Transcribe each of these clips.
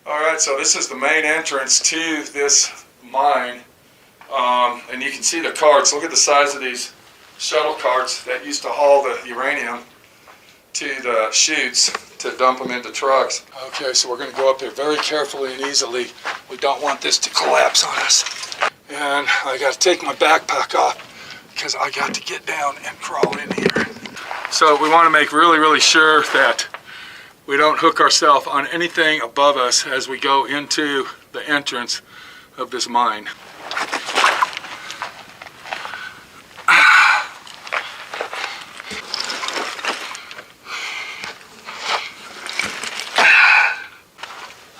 Alright, so this is the main entrance to this mine, and you can see the carts. Look at the size of these shuttle carts that used to haul the uranium to the chutes to dump them into trucks. Okay, so we're going to go up there very carefully and easily. We don't want this to collapse on us. And I got to take my backpack off because I got to get down and crawl in here. So we want to make really sure that we don't hook ourselves on anything above us as we go into the entrance of this mine.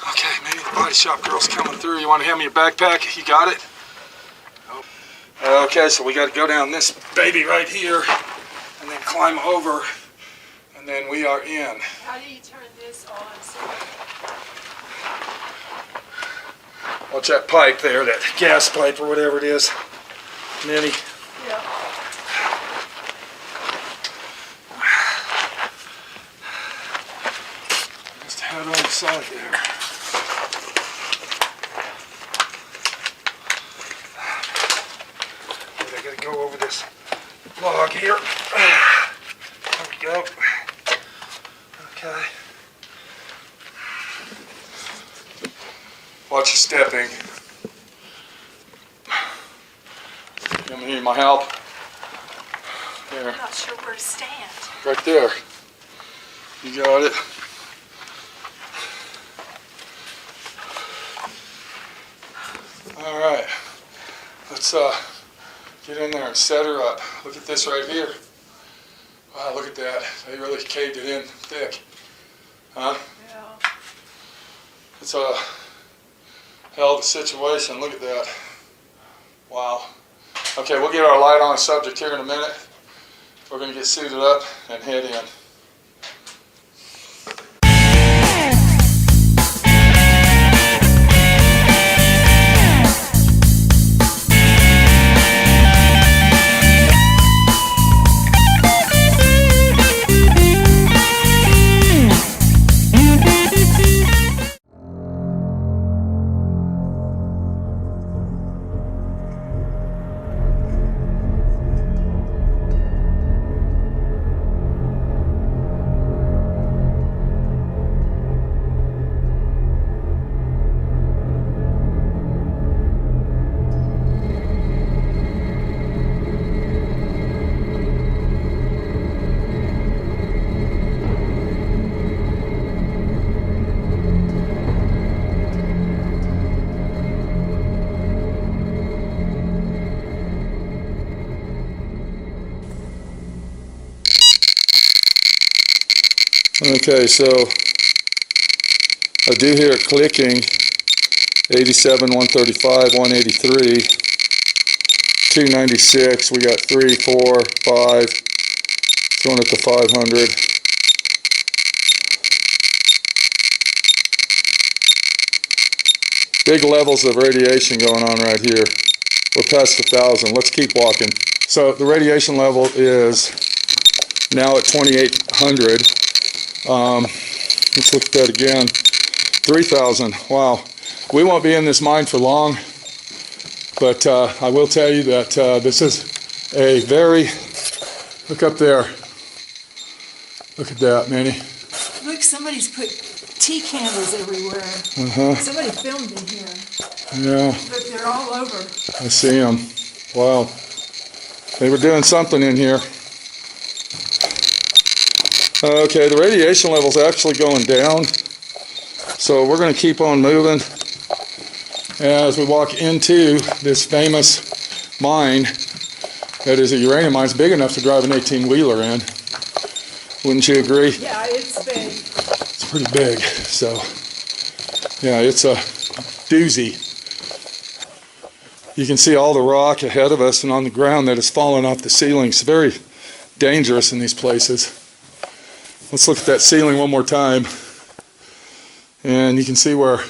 Okay, maybe the body shop girl's coming through. You want to hand me your backpack? You got it? Okay, so we got to go down this baby right here and then climb over, and then we are in. How do you turn this on? Watch that pipe there, that gas pipe or whatever it is. Minnie. Yeah. Just head on the side there. I gotta go over this log here. There we go. Okay. Watch your stepping. You need my help? There. I'm not sure where to stand. Right there. You got it. All right. Let's get in there and set her up. Look at this right here. Wow, look at that. They really caved it in thick. Huh? Yeah. It's a hell of a situation. Look at that. Wow. Okay, we'll get our light on subject here in a minute. We're going to get suited up and head in. Okay, so I do hear it clicking. 87, 135, 183, 296. We got 3, 4, 5. Going up to 500. Big levels of radiation going on right here. We're past 1,000. Let's keep walking. So the radiation level is now at 2,800. Let's look at that again. 3,000. Wow. We won't be in this mine for long, but I will tell you that this is a very, look up there. Look at that, Minnie. Look, somebody's put tea candles everywhere. Somebody filmed in here. Yeah. Look, they're all over. I see them. Wow. They were doing something in here. Okay, the radiation level's actually going down, so we're going to keep on moving as we walk into this famous mine that is a uranium mine. It's big enough to drive an 18-wheeler in. Wouldn't you agree? Yeah, it's big. It's pretty big, so yeah, it's a doozy. You can see all the rock ahead of us and on the ground that has fallen off the ceiling. It's very dangerous in these places. Let's look at that ceiling one more time. And you can see where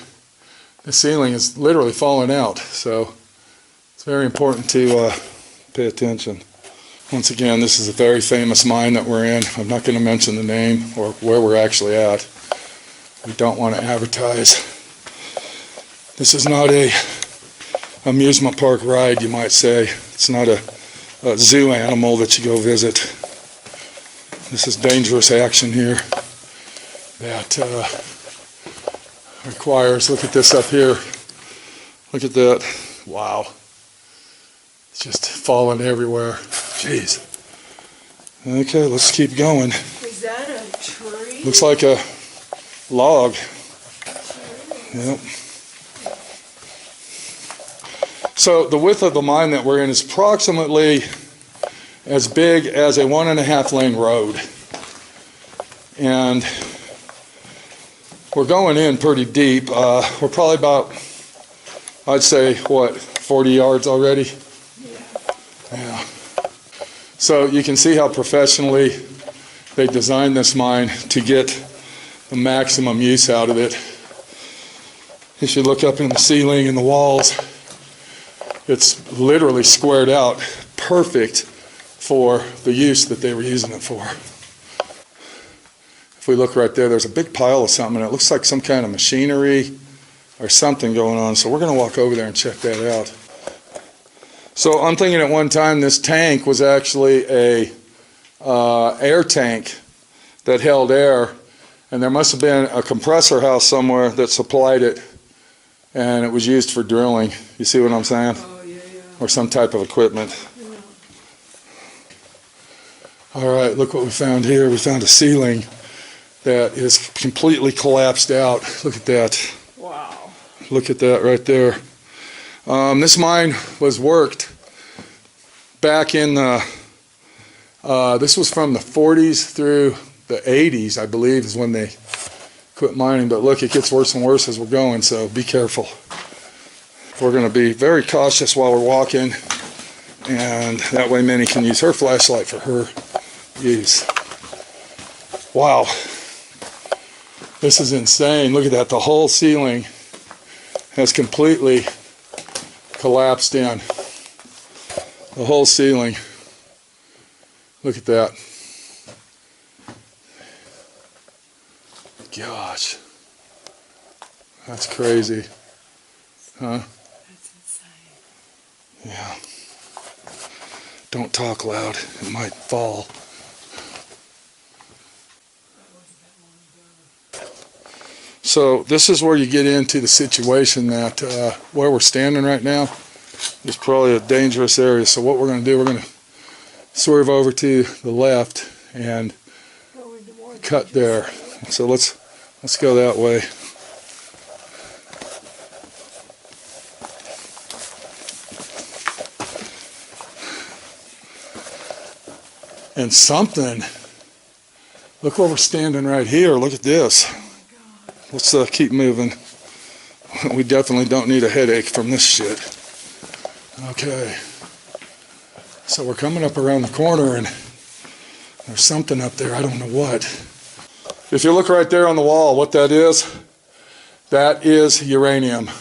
the ceiling is literally falling out. So it's very important to pay attention. Once again, this is a very famous mine that we're in. I'm not going to mention the name or where we're actually at. We don't want to advertise. This is not a amusement park ride, you might say. It's not a zoo animal that you go visit. This is dangerous action here that requires, look at this up here. Look at that. Wow. It's just falling everywhere. Jeez. Okay, let's keep going. Is that a tree? Looks like a log. Yep. So the width of the mine that we're in is approximately as big as a 1.5 lane road. And we're going in pretty deep. We're probably about, I'd say, what, 40 yards already? Yeah. So you can see how professionally they designed this mine to get the maximum use out of it. If you look up in the ceiling and the walls, it's literally squared out, perfect for the use that they were using it for. If we look right there, there's a big pile of something, and it looks like some kind of machinery or something going on, so we're going to walk over there and check that out. So I'm thinking at one time this tank was actually a air tank that held air, and there must have been a compressor house somewhere that supplied it, and it was used for drilling. You see what I'm saying? Oh, yeah, yeah. Or some type of equipment. Yeah. All right, look what we found here. We found a ceiling that is completely collapsed out. Look at that. Wow. Look at that right there. This mine was worked back in this was from the 40s through the 80s, I believe, is when they quit mining. But look, it gets worse and worse as we're going, so be careful. We're going to be very cautious while we're walking, and that way Minnie can use her flashlight for her use. Wow. This is insane. Look at that. The whole ceiling has completely collapsed in. The whole ceiling. Look at that. Gosh. That's crazy. Huh? That's insane. Yeah. Don't talk loud. It might fall. So this is where you get into the situation that where we're standing right now is probably a dangerous area. So what we're going to do, we're going to swerve over to the left and cut there. So let's go that way. And something, look where we're standing right here. Look at this. Let's keep moving. We definitely don't need a headache from this shit. Okay. So we're coming up around the corner and there's something up there. I don't know what. If you look right there on the wall, what that is uranium.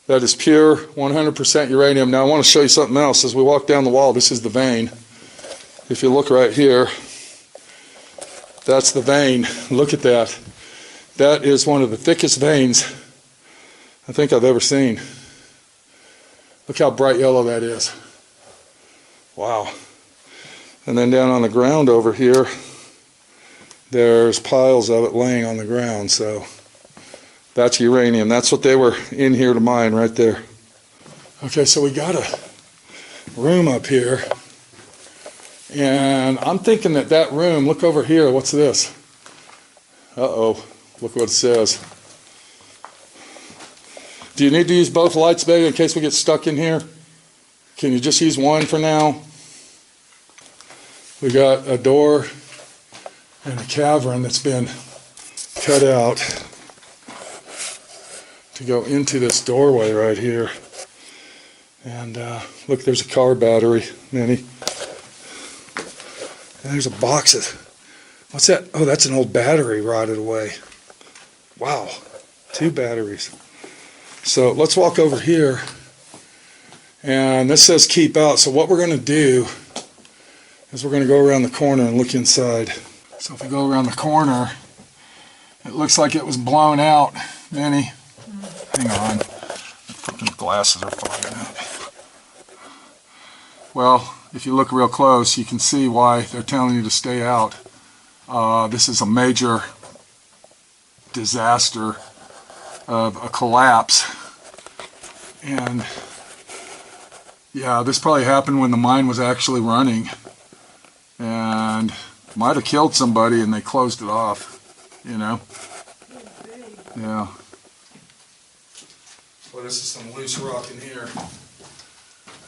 That is pure 100% uranium. Now I want to show you something else. As we walk down the wall, this is the vein. If you look right here, that's the vein. Look at that. That is one of the thickest veins I think I've ever seen. Look how bright yellow that is. Wow. And then down on the ground over here, there's piles of it laying on the ground. So that's uranium. That's what they were in here to mine right there. Okay, so we got a room up here. And I'm thinking that room, look over here, what's this? Uh-oh. Look what it says. Do you need to use both lights, baby, in case we get stuck in here? Can you just use one for now? We got a door and a cavern that's been cut out to go into this doorway right here. And look, there's a car battery, Minnie. And there's a box of, what's that? Oh, that's an old battery rotted away. Wow, 2 batteries. So let's walk over here, and this says keep out. So what we're going to do is we're going to go around the corner and look inside. So if we go around the corner, it looks like it was blown out, Minnie. Hang on. The fucking glasses are falling out. Well, if you look real close, you can see why they're telling you to stay out. This is a major disaster of a collapse. And yeah, this probably happened when the mine was actually running. And might have killed somebody and they closed it off, you know? Yeah. Well, this is some loose rock in here.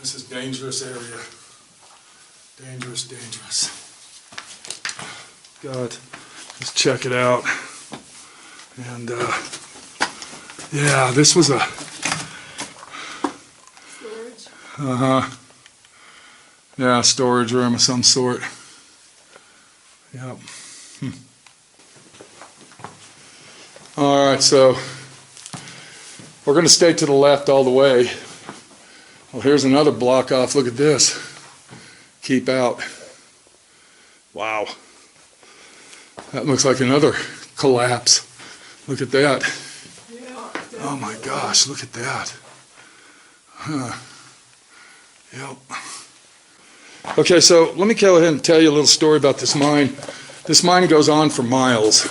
This is dangerous area. Dangerous, dangerous. God, let's check it out. And yeah, this was a Storage. Yeah, storage room of some sort. Yep. All right, so we're going to stay to the left all the way. Well, here's another block off. Look at this. Keep out. Wow. That looks like another collapse. Look at that. Yeah, Oh my gosh, look at that. Huh. Yep. Okay, so let me go ahead and tell you a little story about this mine. This mine goes on for miles.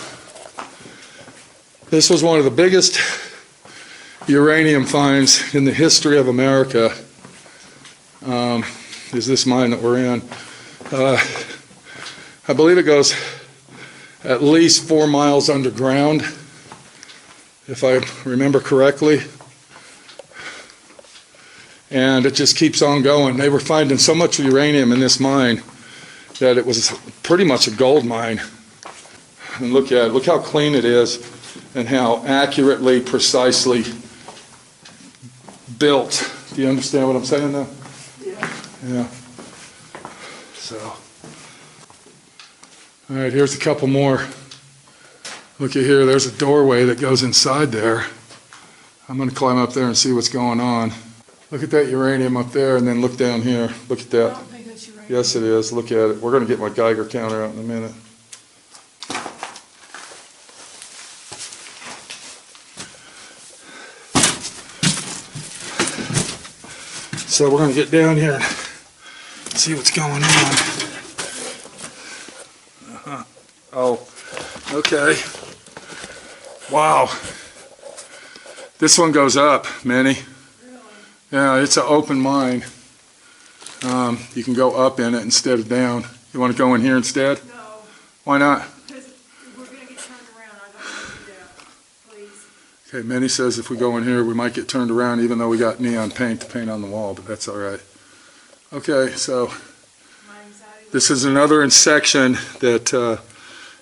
This was one of the biggest uranium finds in the history of America. Is this mine that we're in. I believe it goes at least 4 miles underground, if I remember correctly. And it just keeps on going. They were finding so much uranium in this mine that it was pretty much a gold mine. And look at it. Look how clean it is and how accurately, precisely built. Do you understand what I'm saying now? Yeah. So, all right, here's a couple more. Look at here, there's a doorway that goes inside there. I'm going to climb up there and see what's going on. Look at that uranium up there and then look down here. Look at I that. don't think that's uranium. Yes, it is. Look at it. We're going to get my Geiger counter out in a minute. So we're going to get down here and see what's going on. Oh, okay. Wow. This one goes up, Minnie. Really? Yeah, it's an open mine. You can go up in it instead of down. You want to go in here instead? No, Why not? because we're going to get turned around. I don't want to do that. Please. Okay, Minnie says if we go in here, we might get turned around even though we got neon paint to paint on the wall, but that's all right. Okay, so My anxiety. this is another section that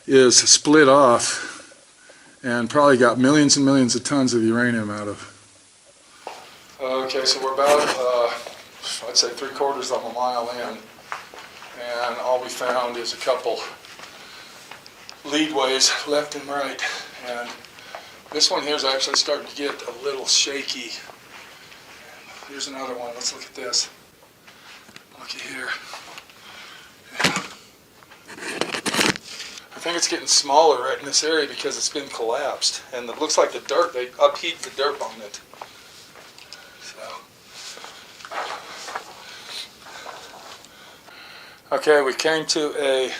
is split off and probably got millions and millions of tons of uranium out of. Okay, so we're about, I'd say 3/4 of a mile in, and all we found is a couple leadways left and right, and this one here is actually starting to get a little shaky. Here's another one. Let's look at this. Look at here. Yeah. I think it's getting smaller right in this area because it's been collapsed, and it looks like the dirt, they upheat the dirt on it. Okay, we came to a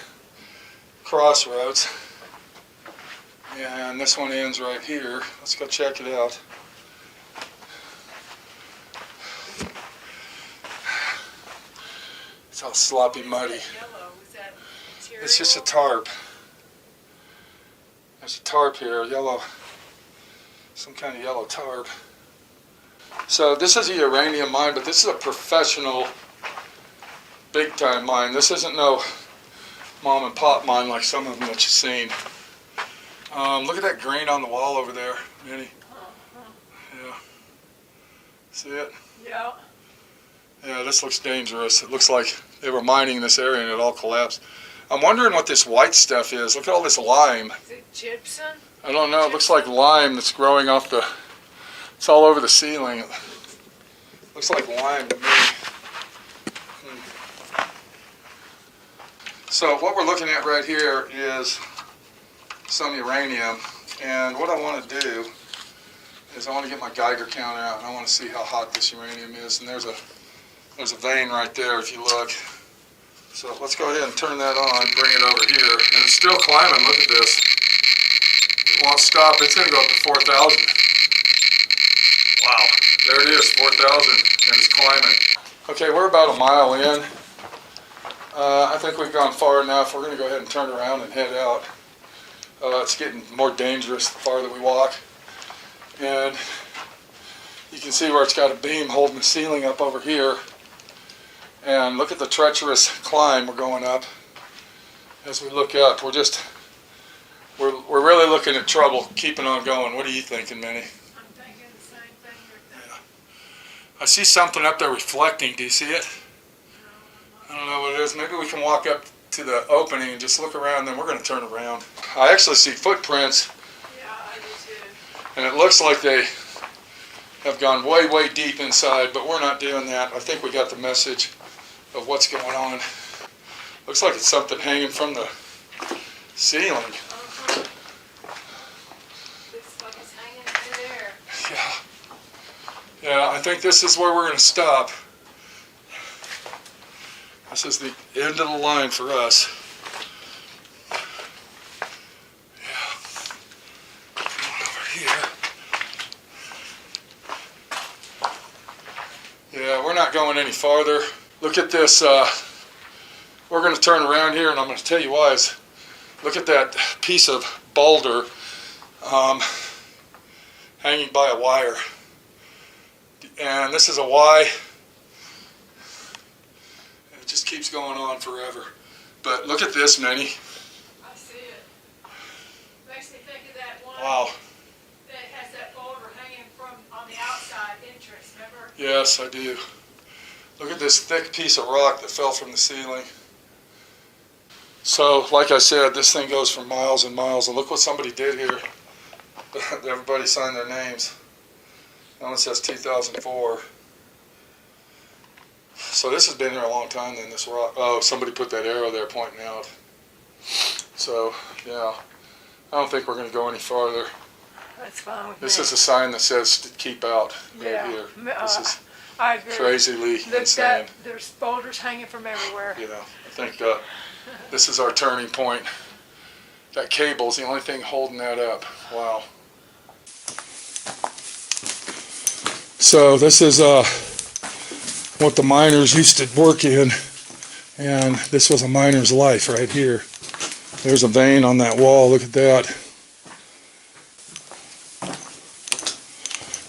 crossroads, and this one ends right here. Let's go check it out. It's all sloppy, muddy. Yellow, is that material? It's just a tarp. There's a tarp here, yellow, some kind of yellow tarp. So this is a uranium mine, but this is a professional big time mine. This isn't no mom and pop mine like some of them that you've seen. Look at that grain on the wall over there, Minnie. Yeah. See it? Yeah. Yeah, this looks dangerous. It looks like they were mining this area and it all collapsed. I'm wondering what this white stuff is. Look at all this lime. Is it gypsum? I don't know. It looks like lime that's growing off the... It's all over the ceiling. It looks like lime to me. So what we're looking at right here is some uranium, and what I want to do is I want to get my Geiger counter out, and I want to see how hot this uranium is. And there's a vein right there if you look. So let's go ahead and turn that on, bring it over here. And it's still climbing. Look at this. It won't stop. It's going to go up to 4,000. Wow. There it is, 4,000, and it's climbing. Okay, we're about a mile in. I think we've gone far enough. We're going to go ahead and turn around and head out. It's getting more dangerous the farther we walk. And you can see where it's got a beam holding the ceiling up over here. And look at the treacherous climb we're going up. As we look up, we're really looking at trouble keeping on going. What are you thinking, Minnie? I'm thinking the same thing you're thinking. I see something up there reflecting. Do you see it? I don't know what it is. Maybe we can walk up to the opening and just look around, then we're going to turn around. I actually see footprints. Yeah, I do too. And it looks like they have gone way, way deep inside, but we're not doing that. I think we got the message of what's going on. Looks like it's something hanging from the ceiling. Uh-huh. Looks like it's hanging through there. Yeah. Yeah, I think this is where we're going to stop. This is the end of the line for us. Yeah. Going over here. Yeah, we're not going any farther. Look at this. We're going to turn around here, and I'm going to tell you why. Look at that piece of boulder hanging by a wire. And this is a Y. It just keeps going on forever. But look at this, Minnie. I see it. Makes me think of that one Wow. that has that boulder hanging from on the outside entrance, remember? Yes, I do. Look at this thick piece of rock that fell from the ceiling. So, like I said, this thing goes for miles and miles. And look what somebody did here. Everybody signed their names. That one says 2004. So this has been here a long time then, this rock. Oh, somebody put that arrow there pointing out. So, yeah. I don't think we're going to go any farther. That's fine with This me. is a sign that says to keep out right here. This is I agree. crazily insane. There's boulders hanging from everywhere. Yeah, I think this is our turning point. That cable's the only thing holding that up. Wow. So this is what the miners used to work in, and this was a miner's life right here. There's a vein on that wall. Look at that.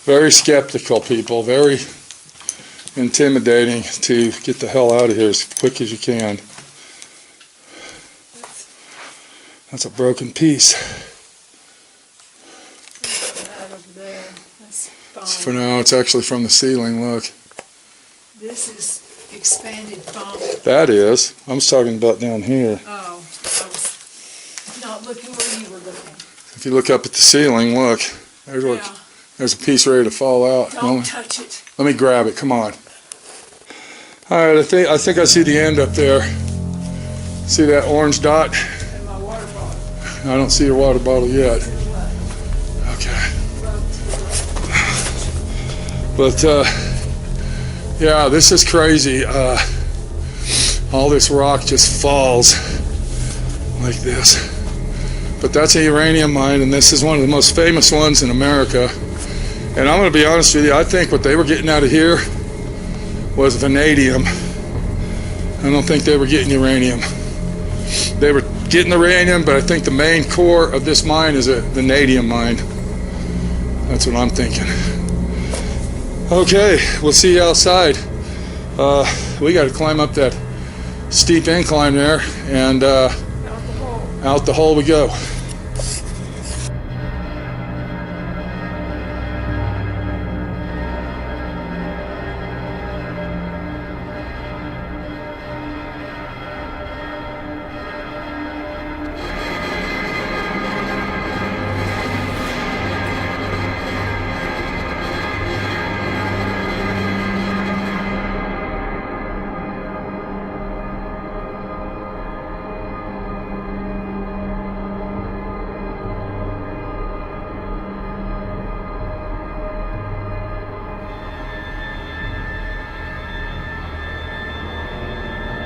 Very skeptical people. Very intimidating to get the hell out of here as quick as you can. That's a broken piece. That over there. That's fine. For now, it's actually from the ceiling. Look. This is expanded foam. That is. I was talking about down here. Oh, I was not looking where you were looking. If you look up at the ceiling, look. There's what. Yeah. There's a piece ready to fall out. Don't touch it. Let me grab it. Come on. All right. I think I see the end up there. See that orange dot? And my water bottle. I don't see your water bottle yet. Okay. But yeah, this is crazy. All this rock just falls like this. But that's a uranium mine, and this is one of the most famous ones in America. And I'm going to be honest with you, I think what they were getting out of here was vanadium. I don't think they were getting uranium. They were getting uranium, but I think the main core of this mine is a vanadium mine. That's what I'm thinking. Okay, we'll see you outside. We got to climb up that steep incline there, and out the hole we go.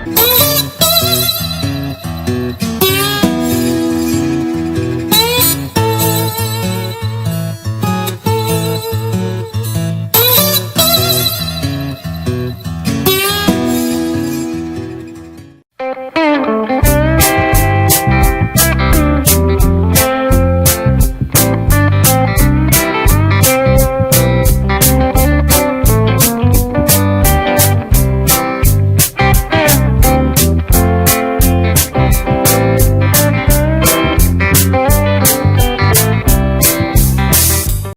here.